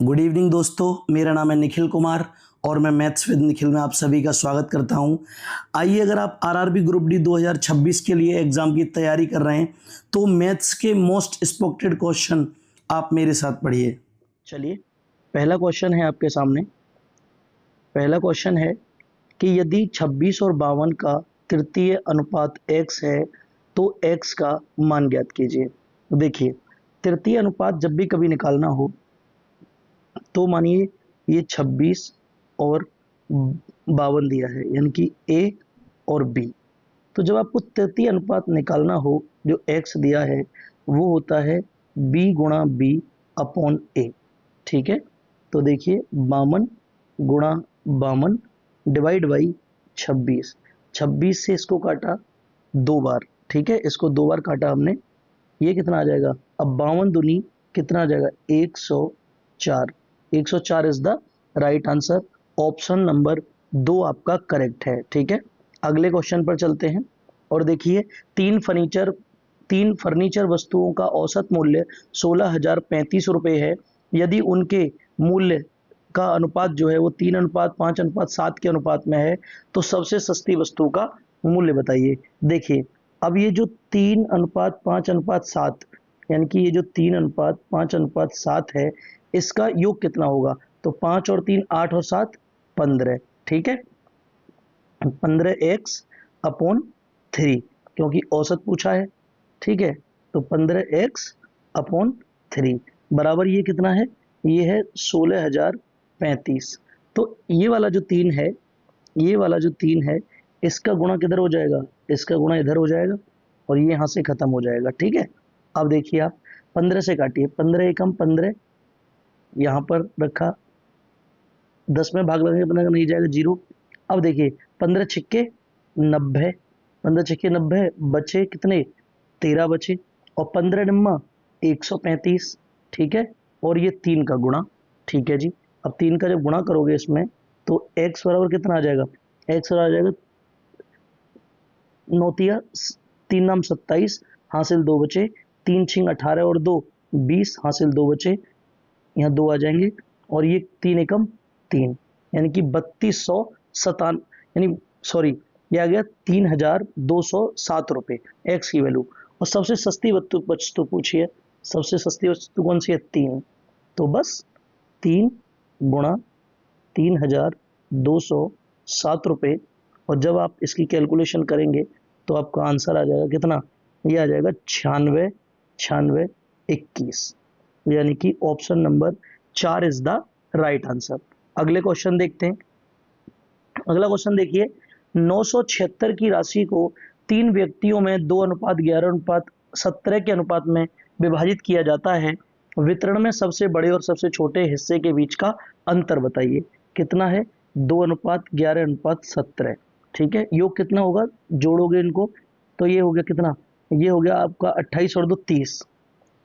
Good evening दोस्तों, मेरा नाम है निखिल कुमार और मैं मैथ्स विद निखिल में आप सभी का स्वागत करता हूं। आइए, अगर आप आरआरबी ग्रुप डी 2026 के लिए एग्ज़ाम की तैयारी कर रहे हैं तो मैथ्स के मोस्ट एक्सपेक्टेड क्वेश्चन आप मेरे साथ पढ़िए। चलिए, पहला क्वेश्चन है आपके सामने। पहला क्वेश्चन है कि यदि 26 और 52 का तृतीय अनुपात x है तो x का मान ज्ञात कीजिए। देखिए, तृतीय अनुपात जब भी कभी निकालना हो तो मानिए ये 26 और 52 दिया है, यानी कि ए और बी। तो जब आपको तृतीय अनुपात निकालना हो, जो एक्स दिया है वो होता है बी गुणा बी अपॉन ए। ठीक है, तो देखिए 52 गुणा 52 डिवाइड बाई 26। 26 से इसको काटा 2 बार। ठीक है, इसको 2 बार काटा हमने, ये कितना आ जाएगा? अब 52 दूनी कितना आ जाएगा? 104। 104 is the right answer. Option number 2 आपका करेक्ट है। ठीक है, अगले क्वेश्चन पर चलते हैं और देखिए, तीन फर्नीचर वस्तुओं का औसत मूल्य 16,035 रुपये है। यदि उनके मूल्य का अनुपात जो है वो 3:5:7 के अनुपात में है तो सबसे सस्ती वस्तु का मूल्य बताइए। देखिए, अब ये जो 3:5:7 यानी कि ये जो 3:5:7 है, इसका योग कितना होगा? तो 5 और 3 8 और 7 15। ठीक है, 15x अपॉन 3, क्योंकि औसत पूछा है। ठीक है, तो 15x अपॉन 3 बराबर ये कितना है? ये है 16,035। तो ये वाला जो 3 है, ये वाला जो 3 है, इसका गुणा किधर हो जाएगा? इसका गुणा इधर हो जाएगा और ये यहाँ से खत्म हो जाएगा। ठीक है, अब देखिए आप 15 से काटिए। 15 एकम 15 यहाँ पर रखा, 10 में भाग लगेंगे 15 का नहीं जाएगा, 0। अब देखिए 15 छिक्के 90, 15 छिक्के 90 बचे कितने? 13 बचे, और 15 डिम्मा 135। ठीक है, और ये 3 का गुणा। ठीक है जी, अब 3 का जब गुणा करोगे इसमें तो x बराबर कितना आ जाएगा? x बराबर आ जाएगा 9 3 नाम 27, हासिल 2 बचे, 3 छिंग 18 और 2 20, हासिल 2 बचे, यहाँ 2 आ जाएंगे, और ये 3 एकम 3, यानी कि 3257, यानी सॉरी ये आ गया 3,207 रुपये एक्स की वैल्यू। और सबसे सस्ती वस्तु पूछिए, सबसे सस्ती वस्तु कौन सी है? 3। तो बस 3 गुणा 3,207 रुपये, और जब आप इसकी कैलकुलेशन करेंगे तो आपका आंसर आ जाएगा कितना? ये आ जाएगा 96,96,21, यानी कि option number 4 is the right answer. अगले क्वेश्चन देखते हैं। अगला क्वेश्चन देखिए, 976 की राशि को 3 व्यक्तियों में 2:11:17 के अनुपात में विभाजित किया जाता है। वितरण में सबसे बड़े और सबसे छोटे हिस्से के बीच का अंतर बताइए। कितना है? 2:11:17। ठीक है, योग कितना होगा? जोड़ोगे इनको तो ये हो गया कितना? ये हो गया आपका 28 और 2 30,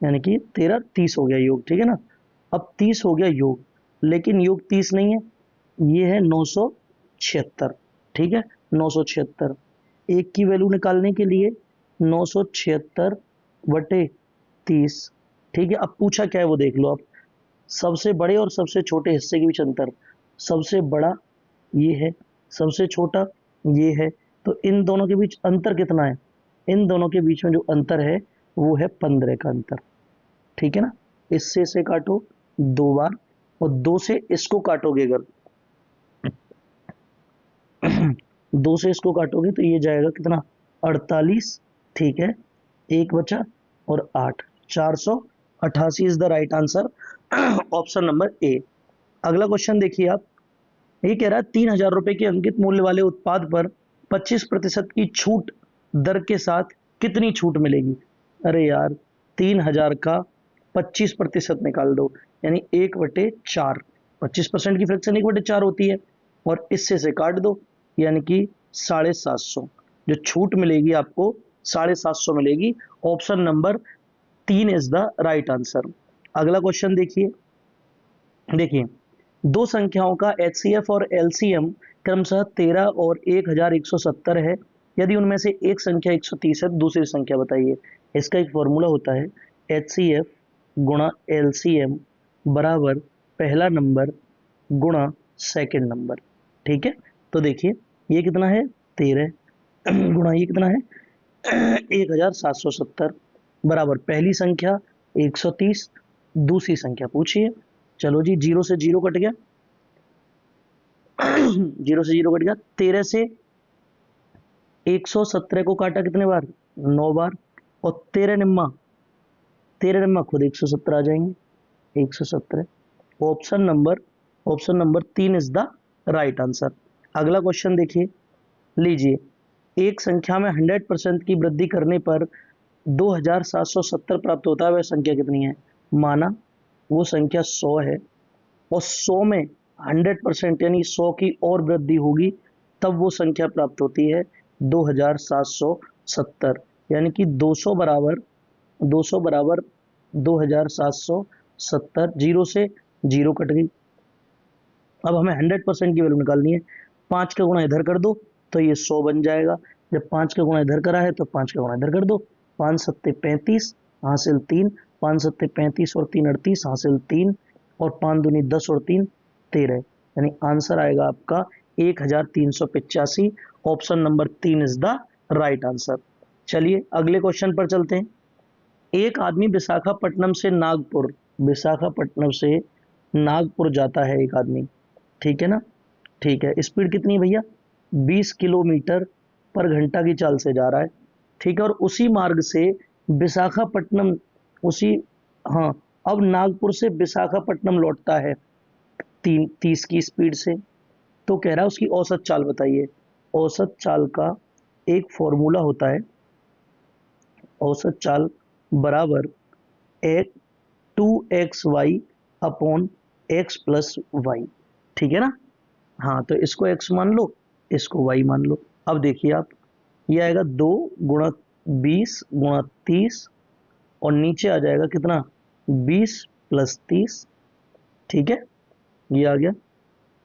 यानी कि 13 30 हो गया योग। ठीक है ना, अब 30 हो गया योग, लेकिन योग 30 नहीं है, ये है 976। ठीक है, 976 एक की वैल्यू निकालने के लिए 976 बटे 30। ठीक है, अब पूछा क्या है वो देख लो आप। सबसे बड़े और सबसे छोटे हिस्से के बीच अंतर, सबसे बड़ा ये है, सबसे छोटा ये है, तो इन दोनों के बीच अंतर कितना है? इन दोनों के बीच में जो अंतर है वो है 15 का अंतर। ठीक है ना, इससे इसे काटो 2 बार, और 2 से इसको काटोगे, अगर 2 से इसको काटोगे तो ये जाएगा कितना? 48। ठीक है, 1 बचा और 8, 488 is the right answer. Option number A. अगला क्वेश्चन देखिए आप, ये कह रहा है 3,000 रुपए के अंकित मूल्य वाले उत्पाद पर 25% की छूट दर के साथ कितनी छूट मिलेगी? अरे यार, 3,000 का 25% निकाल दो, यानी 1/4। 25% की फ्रैक्शन 1/4 होती है, और इससे से काट दो, यानी कि 750। जो छूट मिलेगी आपको 750 मिलेगी। Option number 3 is the right answer. अगला क्वेश्चन देखिए। देखिए, दो संख्याओं का एचसीएफ और एलसीएम क्रमशः 13 और 1,170 है। यदि उनमें से एक संख्या 130 है, दूसरी संख्या बताइए। इसका एक फॉर्मूला होता है, एचसीएफ गुणा एलसीएम बराबर पहला नंबर गुणा सेकंड नंबर। ठीक है, तो देखिए ये कितना है 13 गुणा ये कितना है 1770 बराबर पहली संख्या 130, दूसरी संख्या पूछिए। चलो जी, जीरो से जीरो कट गया जीरो से जीरो कट गया। 13 से 117 को काटा कितने बार 9 बार, और 13 निम्मा खुद 117 आ जाएंगे 117। Option number 3 is the right answer. अगला क्वेश्चन देखिए, लीजिए एक संख्या में 100% की वृद्धि करने पर 2770 प्राप्त होता है, वह संख्या कितनी है। माना वो संख्या 100 है और 100 में 100% यानी 100 की और वृद्धि होगी तब वो संख्या प्राप्त होती है 2770, यानी कि 200 बराबर 2770। जीरो से जीरो कट गई। अब हमें 100% की वैल्यू निकालनी है। 5 का गुणा इधर कर दो तो ये 100 बन जाएगा। जब 5 का गुणा इधर करा है तो 5 का गुणा इधर कर दो। 5 सत्ते 35 हासिल 3, 5 सत्ते 35 और 3 38 हासिल 3, और 5 दूनी 10 और 3 13, यानी आंसर आएगा आपका 1385। Option number 3 is the right answer. चलिए अगले क्वेश्चन पर चलते हैं। एक आदमी विशाखापट्टनम से नागपुर जाता है एक आदमी, ठीक है ना। ठीक है, स्पीड कितनी है भैया 20 किलोमीटर पर घंटा की चाल से जा रहा है। ठीक है, और उसी मार्ग से विशाखापट्टनम उसी हाँ अब नागपुर से विशाखापट्टनम लौटता है 30 की स्पीड से। तो कह रहा है उसकी औसत चाल बताइए। औसत चाल का एक फॉर्मूला होता है, औसत चाल बराबर 2xy upon x plus Y. ठीक है ना। हाँ, तो इसको x मान लो, इसको y मान लो। अब देखिए आप, ये आएगा 2 गुणा 20 गुणा 30, और नीचे आ जाएगा कितना 20 प्लस 30। ठीक है, ये आ गया।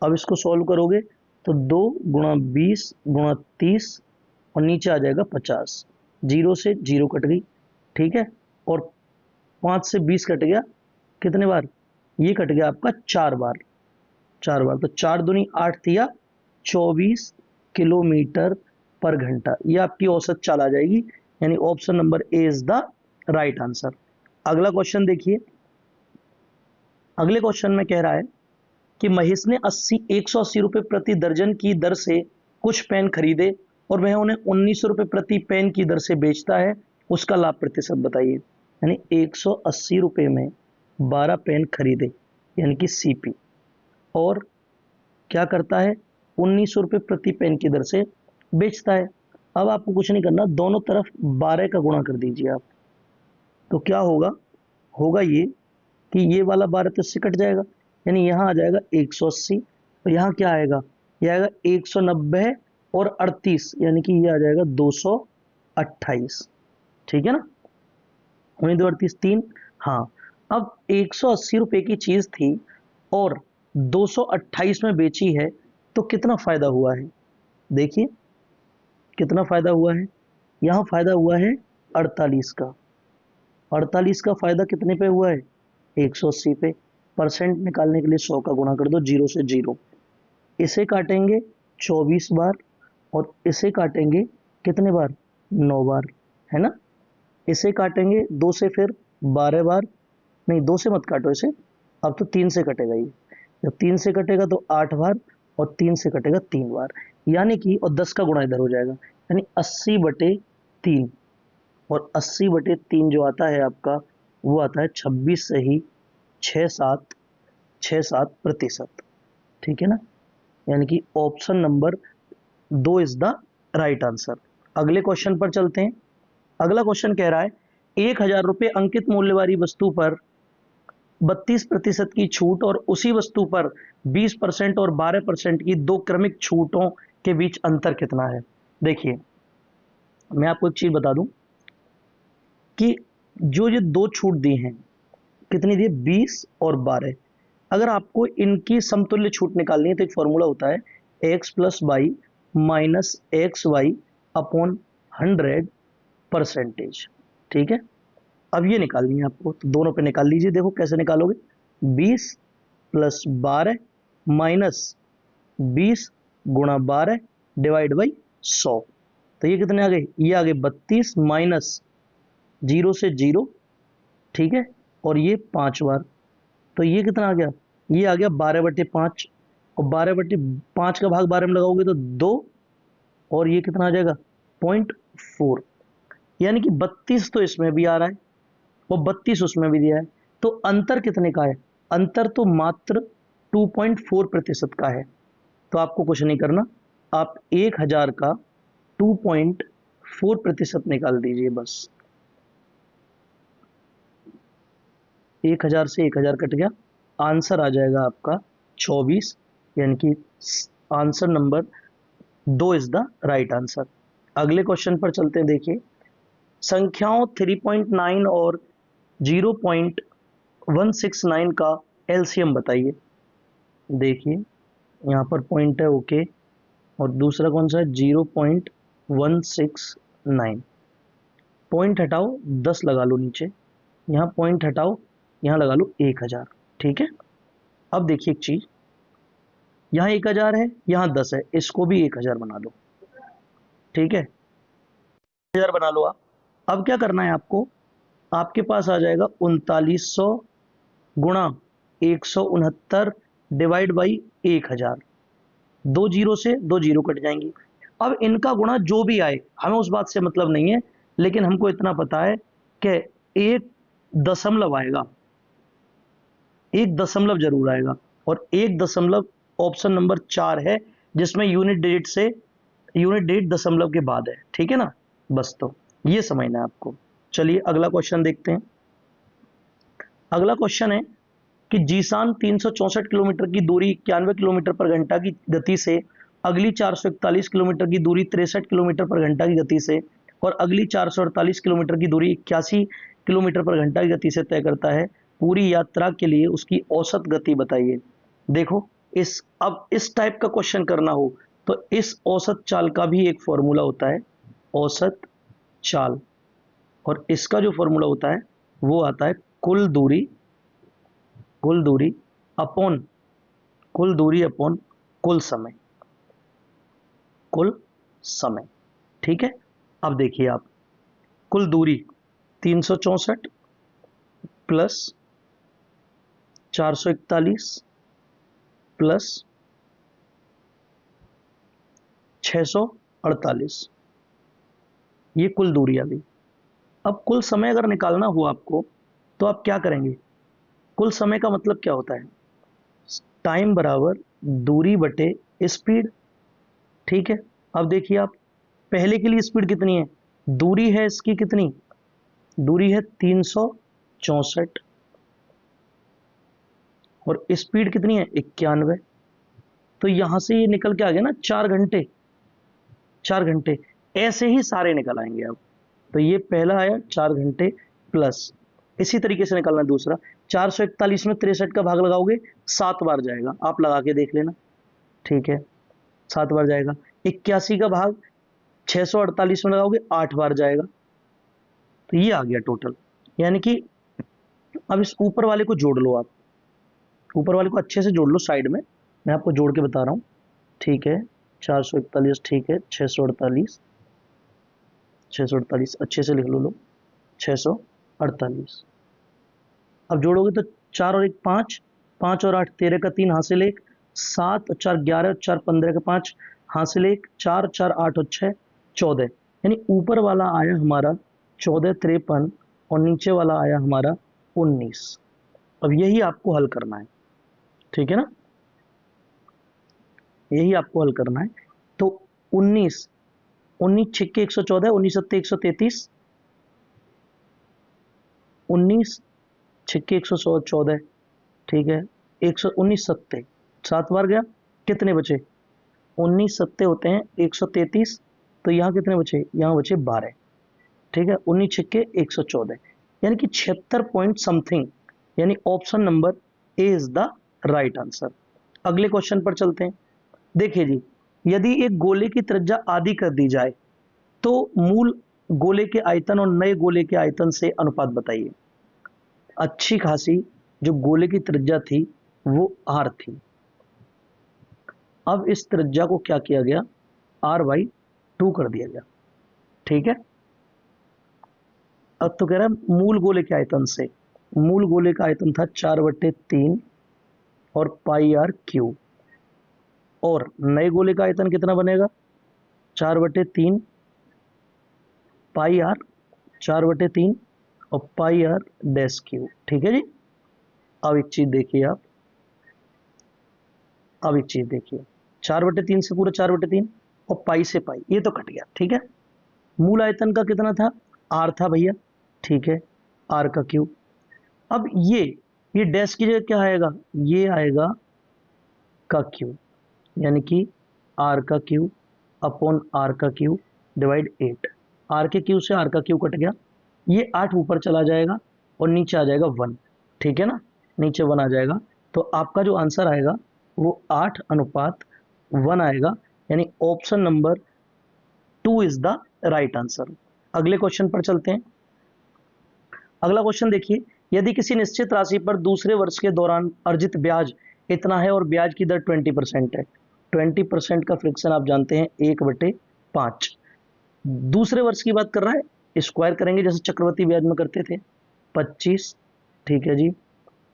अब इसको सॉल्व करोगे तो 2 गुणा 20 गुणा 30, और नीचे आ जाएगा 50। जीरो से जीरो कट गई। ठीक है, और 5 से 20 कट गया कितने बार, ये कट गया आपका 4 बार। 4 बार तो 4 दूनी 8 थिया 24 किलोमीटर पर घंटा। ये आपकी औसत चाल आ जाएगी, यानी option number A is the right answer. अगला क्वेश्चन देखिए। अगले क्वेश्चन में कह रहा है कि महेश ने 180 रुपए प्रति दर्जन की दर से कुछ पेन खरीदे और वह उन्हें 1900 रुपए प्रति पेन की दर से बेचता है, उसका लाभ प्रतिशत बताइए। यानी 180 रुपए में 12 पेन खरीदे, यानी कि सीपी, और क्या करता है 1900 रुपए प्रति पेन की दर से बेचता है। अब आपको कुछ नहीं करना, दोनों तरफ 12 का गुणा कर दीजिए आप। तो क्या होगा ये कि ये वाला 12 तो इससे कट जाएगा, यानी यहाँ आ जाएगा 180, और यहाँ क्या आएगा, ये आएगा 190 और 38, यानी कि ये आ जाएगा 228। ठीक है ना, 2 38 3। हाँ, अब 180 रुपए की चीज थी और 228 में बेची है, तो कितना फायदा हुआ है। देखिए कितना फायदा हुआ है, यहाँ फायदा हुआ है 48 का। 48 का फायदा कितने पे हुआ है 180 पे। परसेंट निकालने के लिए 100 का गुणा कर दो, जीरो से जीरो। इसे काटेंगे 24 बार और इसे काटेंगे कितने बार 9 बार, है ना। इसे काटेंगे 2 से फिर 12 बार, नहीं 2 से मत काटो इसे, अब तो 3 से कटेगा ये। जब 3 से कटेगा तो 8 बार, और 3 से कटेगा 3 बार, यानी कि और 10 का गुणा इधर हो जाएगा, यानी 80/3। और 80/3 जो आता है आपका, वो आता है 26 से ही 67% ठीक है ना, यानी कि option number 2 is the right answer. अगले क्वेश्चन पर चलते हैं। अगला क्वेश्चन कह रहा है 1000 रुपये अंकित मूल्य वाली वस्तु पर 32% की छूट और उसी वस्तु पर 20% और 12% की दो क्रमिक छूटों के बीच अंतर कितना है। देखिए मैं आपको एक चीज बता दूं कि जो ये दो छूट दी हैं, कितनी दी 20 और 12, अगर आपको इनकी समतुल्य छूट निकालनी है तो एक फॉर्मूला होता है x plus Y minus X Y upon 100%। ठीक है, अब ये निकालनी है आपको, तो दोनों पे निकाल लीजिए। देखो कैसे निकालोगे, 20 प्लस 12 माइनस 20 गुणा 12 डिवाइड बाई 100। तो ये कितने आ गए, ये आ गए 32 माइनस 0 से 0, ठीक है, और ये 5 बार। तो ये कितना आ गया, ये आ गया 12/5, और 12/5 का भाग 12 में लगाओगे तो 2, और ये कितना आ जाएगा 0.4। यानी कि 32 तो इसमें भी आ रहा है और 32 उसमें भी दिया है, तो अंतर कितने का है, अंतर तो मात्र 2.4% का है। तो आपको कुछ नहीं करना, आप 1000 का 2.4% निकाल दीजिए बस। 1000 से 1000 कट गया, आंसर आ जाएगा आपका 24, यानी कि answer number 2 is the right answer. अगले क्वेश्चन पर चलते हैं। देखिए, संख्याओं 3.9 और 0.169 का एलसीएम बताइए। देखिए यहाँ पर पॉइंट है ओके, और दूसरा कौन सा है 0.169। पॉइंट हटाओ 10 लगा लो नीचे, यहाँ पॉइंट हटाओ, यहाँ लगा लो 1000, ठीक है। अब देखिए एक चीज, यहाँ 1000 है, यहाँ 10 है, इसको भी 1000 बना लो, ठीक है, 1000 बना लो आप। अब क्या करना है आपको, आपके पास आ जाएगा 3900 गुणा 169 डिवाइड बाई 1000। 2 जीरो से 2 जीरो कट जाएंगी। अब इनका गुणा जो भी आए, हमें उस बात से मतलब नहीं है, लेकिन हमको इतना पता है कि एक दशमलव आएगा, एक दशमलव जरूर आएगा, और एक दशमलव ऑप्शन नंबर 4 है, जिसमें यूनिट डिजिट दशमलव के बाद है, ठीक है ना। बस तो ये समझना है आपको। चलिए अगला क्वेश्चन देखते हैं। अगला क्वेश्चन है कि जीसान 364 किलोमीटर की दूरी 91 किलोमीटर पर घंटा की गति से, अगली 441 किलोमीटर की दूरी 63 किलोमीटर पर घंटा की गति से, और अगली 448 किलोमीटर की दूरी 81 किलोमीटर पर घंटा की गति से तय करता है। पूरी यात्रा के लिए उसकी औसत गति बताइए। देखो, अब इस टाइप का क्वेश्चन करना हो तो इस औसत चाल का भी एक फॉर्मूला होता है, औसत चाल, और इसका जो फॉर्मूला होता है वो आता है कुल दूरी अपॉन कुल समय, ठीक है। अब देखिए आप, कुल दूरी 364 प्लस 441 प्लस 648, ये कुल दूरी आ गई। अब कुल समय अगर निकालना हो आपको तो आप क्या करेंगे, कुल समय का मतलब क्या होता है, टाइम बराबर दूरी बटे स्पीड, ठीक है। अब देखिए आप, पहले के लिए स्पीड कितनी है, दूरी है इसकी कितनी, दूरी है 364, और स्पीड कितनी है 91। तो यहां से ये निकल के आ गया ना 4 घंटे, ऐसे ही सारे निकल आएंगे अब। तो ये पहला आया 4 घंटे, प्लस इसी तरीके से निकालना दूसरा, 441 में 63 का भाग लगाओगे 7 बार जाएगा, आप लगा के देख लेना, ठीक है, 7 बार जाएगा। 81 का भाग 648 में लगाओगे 8 बार जाएगा। तो ये आ गया टोटल, यानी कि अब इस ऊपर वाले को जोड़ लो, आप ऊपर वाले को अच्छे से जोड़ लो साइड में, मैं आपको जोड़ के बता रहा हूँ, ठीक है। 441, ठीक है, 648 अच्छे से लिख लो लोग, 648। अब जोड़ोगे तो 4 और 1 5, 5 और 8 13 का 3 हासिल 1, 7 और 4 11 और 4 15 का 5 हासिल 1, 4 4 8 और 6 14, यानी ऊपर वाला आया हमारा 1453 और नीचे वाला आया हमारा 19। अब यही आपको हल करना है, ठीक है ना, यही आपको हल करना है। तो 19 6 114, 19 7 133, 19 6 114, ठीक है, 119 7 7 बार गया, कितने बचे, 19 7 होते हैं 133, तो यहाँ कितने बचे, यहाँ बचे 12, ठीक है, 19 6 114, यानी कि 76 पॉइंट समथिंग, यानी option number A is the right answer. अगले क्वेश्चन पर चलते हैं। देखिए जी, यदि एक गोले की त्रिज्या आधी कर दी जाए तो मूल गोले के आयतन और नए गोले के आयतन से अनुपात बताइए। अच्छी खासी जो गोले की त्रिज्या थी वो r थी। अब इस त्रिज्या को क्या किया गया, r/2 कर दिया गया। ठीक है, अब तो कह रहा है मूल गोले के आयतन से, मूल गोले का आयतन था 4/3 और πr3, और नए गोले का आयतन कितना बनेगा, 4/3 πr, 4/3 और πr-3। ठीक है जी। अब एक चीज देखिए आप, अब एक चीज देखिए, 4/3 से पूरा 4/3 और पाई से पाई, ये तो कट गया। ठीक है, मूल आयतन का कितना था, r था भैया। ठीक है, r का क्यूब। अब ये डैश की जगह क्या आएगा, ये आएगा का क्यूब, यानी कि r का क्यूब अपॉन r का क्यूब डिवाइड 8। r के क्यूब से r का क्यूब कट गया, ये 8 ऊपर चला जाएगा और नीचे आ जाएगा 1। ठीक है ना, नीचे 1 आ जाएगा, तो आपका जो आंसर आएगा वो 8:1 आएगा, यानी option number 2 is the right answer. अगले क्वेश्चन पर चलते हैं। अगला क्वेश्चन देखिए, यदि किसी निश्चित राशि पर दूसरे वर्ष के दौरान अर्जित ब्याज इतना है और ब्याज की दर 20% है, 20% का फ्रिक्शन आप जानते हैं 1/5। दूसरे वर्ष की बात कर रहा है, स्क्वायर करेंगे जैसे चक्रवृद्धि ब्याज में करते थे, 25। ठीक है जी।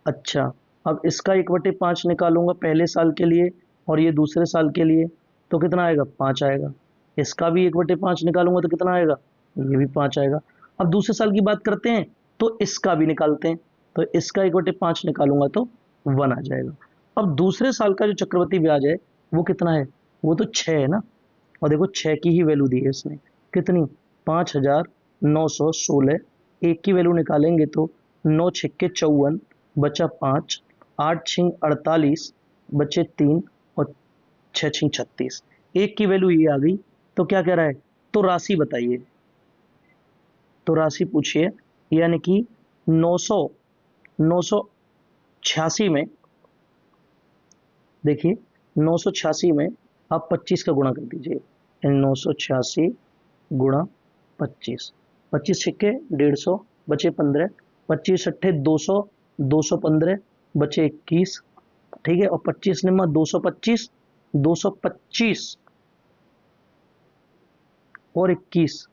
अच्छा, अब इसका 1/5 निकालूंगा पहले साल के लिए और ये दूसरे साल के लिए, तो कितना आएगा, 5 आएगा। इसका भी 1/5 निकालूंगा तो कितना आएगा, ये भी 5 आएगा। अब दूसरे साल की बात करते हैं तो इसका भी निकालते हैं, तो इसका 1/5 निकालूंगा तो 1 आ जाएगा। अब दूसरे साल का जो चक्रवृद्धि ब्याज है वो कितना है, वो तो 6 है ना, और देखो 6 की ही वैल्यू दी है इसने, कितनी, 5,916। एक की वैल्यू निकालेंगे तो 9 छक्के 54 बचा 5, 8 छिंग 48 बचे 3 और 6 छिंग 36। एक की वैल्यू ये आ गई, तो क्या कह रहा है, तो राशि बताइए, तो राशि पूछिए, यानी कि 986 में, देखिए 986 में आप 25 का गुणा कर दीजिए, 986 गुणा 25, 25 छिक्के 150 बचे 15, 25 अट्ठे 200, 215 बचे 21। ठीक है, और 25 निम्मा 225, 225 और 21,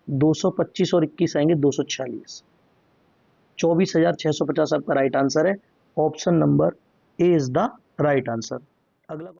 225 और 21 आएंगे 246, 24,650 आपका राइट आंसर है। Option number A is the right answer. अगला